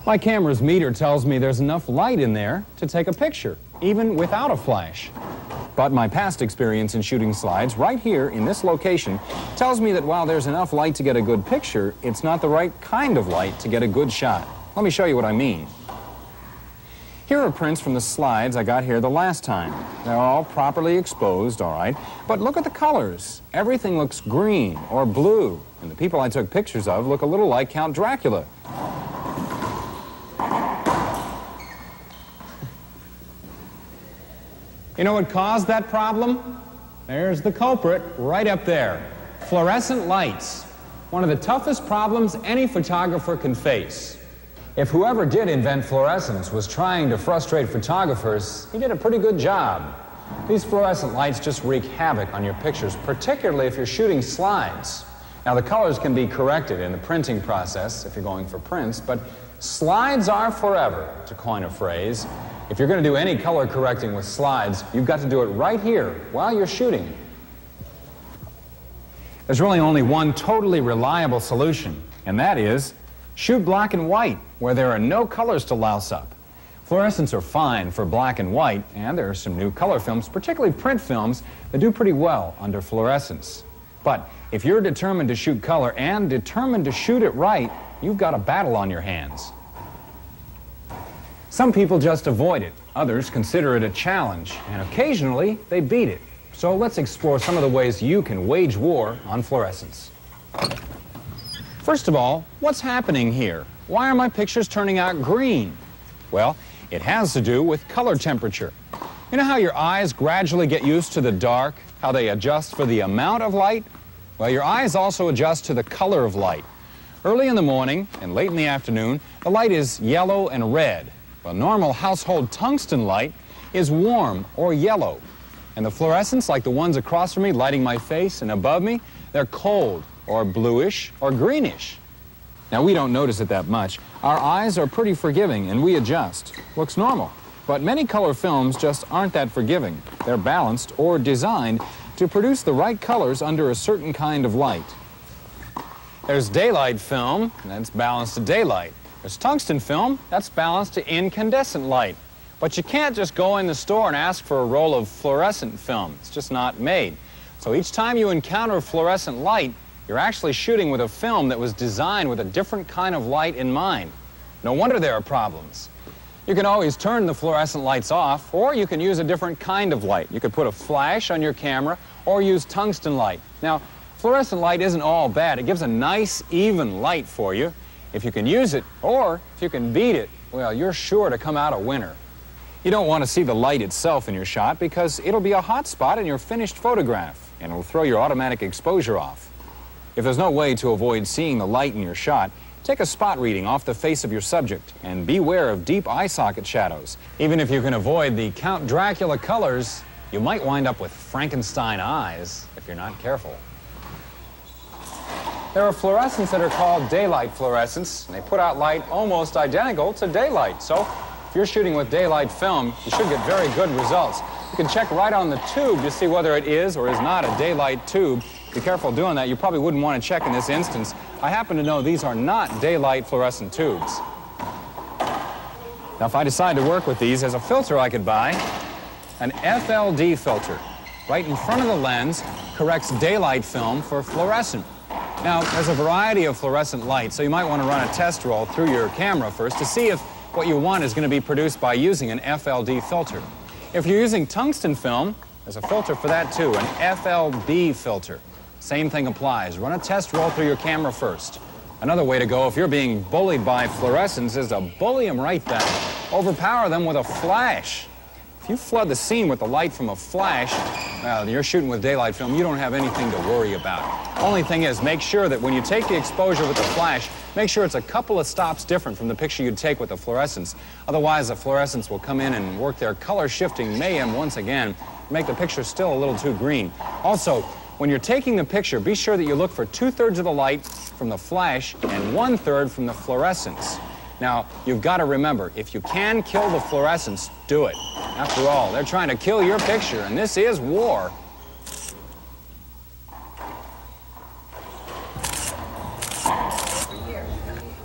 My camera's meter tells me there's enough light in there to take a picture, even without a flash. But my past experience in shooting slides right here in this location tells me that while there's enough light to get a good picture, it's not the right kind of light to get a good shot. Let me show you what I mean. Here are prints from the slides I got here the last time. They're all properly exposed, all right, but look at the colors. Everything looks green or blue, and the people I took pictures of look a little like Count Dracula. You know what caused that problem? There's the culprit right up there. Fluorescent lights. One of the toughest problems any photographer can face. If whoever did invent fluorescence was trying to frustrate photographers, he did a pretty good job. These fluorescent lights just wreak havoc on your pictures, particularly if you're shooting slides. Now, the colors can be corrected in the printing process if you're going for prints, but slides are forever, to coin a phrase. If you're going to do any color correcting with slides, you've got to do it right here while you're shooting. There's really only one totally reliable solution, and that is shoot black and white where there are no colors to louse up. Fluorescents are fine for black and white, and there are some new color films, particularly print films, that do pretty well under fluorescence. But if you're determined to shoot color and determined to shoot it right, you've got a battle on your hands. Some people just avoid it. Others consider it a challenge, and occasionally they beat it. So let's explore some of the ways you can wage war on fluorescence. First of all, what's happening here? Why are my pictures turning out green? Well, it has to do with color temperature. You know how your eyes gradually get used to the dark, how they adjust for the amount of light? Well, your eyes also adjust to the color of light. Early in the morning and late in the afternoon, the light is yellow and red. A normal household tungsten light is warm or yellow. And the fluorescents, like the ones across from me lighting my face and above me, they're cold or bluish or greenish. Now, we don't notice it that much. Our eyes are pretty forgiving and we adjust. Looks normal. But many color films just aren't that forgiving. They're balanced or designed to produce the right colors under a certain kind of light. There's daylight film, and that's balanced to daylight. There's tungsten film, that's balanced to incandescent light. But you can't just go in the store and ask for a roll of fluorescent film. It's just not made. So each time you encounter fluorescent light, you're actually shooting with a film that was designed with a different kind of light in mind. No wonder there are problems. You can always turn the fluorescent lights off, or you can use a different kind of light. You could put a flash on your camera or use tungsten light. Now, fluorescent light isn't all bad. It gives a nice, even light for you. If you can use it, or if you can beat it, well, you're sure to come out a winner. You don't want to see the light itself in your shot because it'll be a hot spot in your finished photograph, and it'll throw your automatic exposure off. If there's no way to avoid seeing the light in your shot, take a spot reading off the face of your subject and beware of deep eye socket shadows. Even if you can avoid the Count Dracula colors, you might wind up with Frankenstein eyes if you're not careful. There are fluorescents that are called daylight fluorescents, and they put out light almost identical to daylight. So if you're shooting with daylight film, you should get very good results. You can check right on the tube to see whether it is or is not a daylight tube. Be careful doing that. You probably wouldn't want to check in this instance. I happen to know these are not daylight fluorescent tubes. Now, if I decide to work with these, as a filter I could buy an FLD filter. Right in front of the lens, corrects daylight film for fluorescent. Now, there's a variety of fluorescent lights, so you might want to run a test roll through your camera first to see if what you want is going to be produced by using an FLD filter. If you're using tungsten film, there's a filter for that too, an FLB filter. Same thing applies. Run a test roll through your camera first. Another way to go if you're being bullied by fluorescence is to bully them right down. Overpower them with a flash. If you flood the scene with the light from a flash, well, you're shooting with daylight film, you don't have anything to worry about. Only thing is, make sure that when you take the exposure with the flash, make sure it's a couple of stops different from the picture you'd take with the fluorescence. Otherwise, the fluorescence will come in and work their color shifting mayhem once again, make the picture still a little too green. Also, when you're taking the picture, be sure that you look for 2/3 of the light from the flash and 1/3 from the fluorescence. Now, you've got to remember, if you can kill the fluorescence, do it. After all, they're trying to kill your picture, and this is war.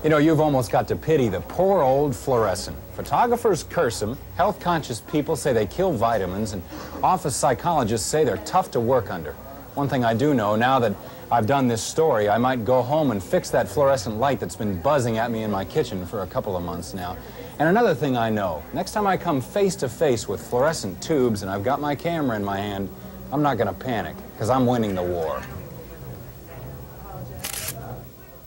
You know, you've almost got to pity the poor old fluorescent. Photographers curse them, health-conscious people say they kill vitamins, and office psychologists say they're tough to work under. One thing I do know, now that I've done this story, I might go home and fix that fluorescent light that's been buzzing at me in my kitchen for a couple of months now. And another thing I know, next time I come face to face with fluorescent tubes and I've got my camera in my hand, I'm not going to panic, because I'm winning the war.